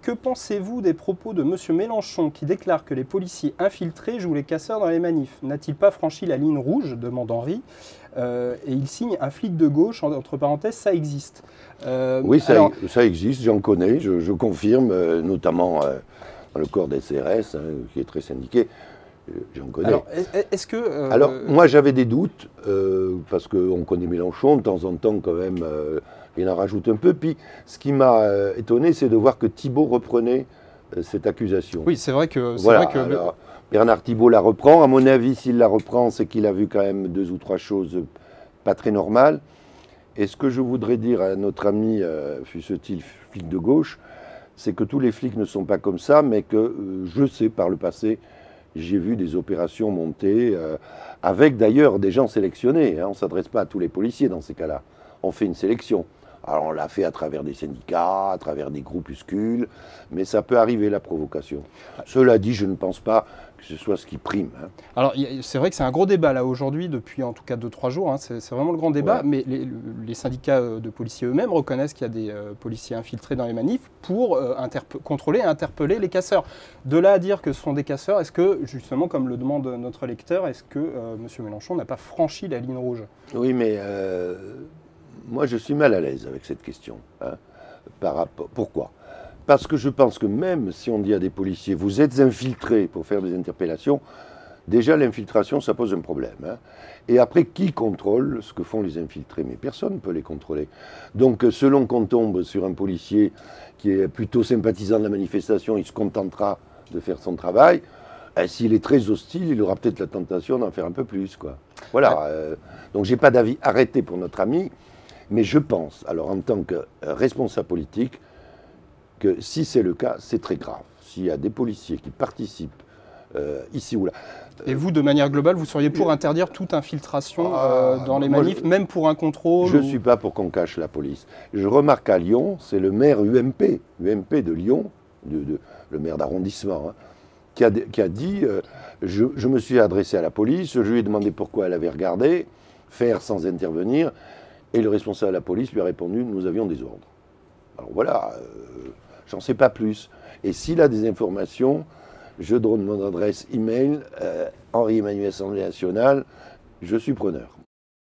Que pensez-vous des propos de M. Mélenchon qui déclare que les policiers infiltrés jouent les casseurs dans les manifs? N'a-t-il pas franchi la ligne rouge, demande Henri, et il signe un flic de gauche, entre parenthèses, ça existe. Oui, ça existe, j'en connais, je confirme, notamment dans le corps des CRS, hein, qui est très syndiqué, j'en connais. Alors, est-ce que... Alors, moi j'avais des doutes, parce qu'on connaît Mélenchon, de temps en temps quand même, il en rajoute un peu. Puis, ce qui m'a étonné, c'est de voir que Thibault reprenait cette accusation. Oui, c'est vrai que... Voilà, alors, Bernard Thibault la reprend. À mon avis, s'il la reprend, c'est qu'il a vu quand même 2 ou 3 choses pas très normales. Et ce que je voudrais dire à notre ami, fût-ce-t-il flic de gauche, c'est que tous les flics ne sont pas comme ça, mais que je sais par le passé, j'ai vu des opérations montées, avec d'ailleurs des gens sélectionnés. Hein, on ne s'adresse pas à tous les policiers dans ces cas-là. On fait une sélection. Alors on l'a fait à travers des syndicats, à travers des groupuscules, mais ça peut arriver la provocation. Cela dit, je ne pense pas que ce soit ce qui prime. Hein. Alors c'est vrai que c'est un gros débat là aujourd'hui, depuis en tout cas 2-3 jours, hein, c'est vraiment le grand débat, ouais. Mais les syndicats de policiers eux-mêmes reconnaissent qu'il y a des policiers infiltrés dans les manifs pour contrôler et interpeller les casseurs. De là à dire que ce sont des casseurs, est-ce que, justement, comme le demande notre lecteur, est-ce que M. Mélenchon n'a pas franchi la ligne rouge? Oui, mais... moi, je suis mal à l'aise avec cette question. Hein, pourquoi? Parce que je pense que même si on dit à des policiers, vous êtes infiltrés pour faire des interpellations, déjà l'infiltration, ça pose un problème. Hein. Et après, qui contrôle ce que font les infiltrés? Mais personne ne peut les contrôler. Donc, selon qu'on tombe sur un policier qui est plutôt sympathisant de la manifestation, il se contentera de faire son travail. S'il est très hostile, il aura peut-être la tentation d'en faire un peu plus, quoi. Voilà. Donc, je n'ai pas d'avis arrêté pour notre ami. Mais je pense, alors en tant que responsable politique, que si c'est le cas, c'est très grave. S'il y a des policiers qui participent ici ou là. Et vous, de manière globale, vous seriez pour interdire toute infiltration dans les manifs, même pour un contrôle? Je ne suis pas pour qu'on cache la police. Je remarque à Lyon, c'est le maire UMP de Lyon, le maire d'arrondissement, hein, qui a dit, je me suis adressé à la police, je lui ai demandé pourquoi elle avait regardé, faire sans intervenir. Et le responsable de la police lui a répondu, nous avions des ordres. Alors voilà, j'en sais pas plus. Et s'il a des informations, je donne mon adresse email, Henri Emmanuel Assemblée nationale, je suis preneur.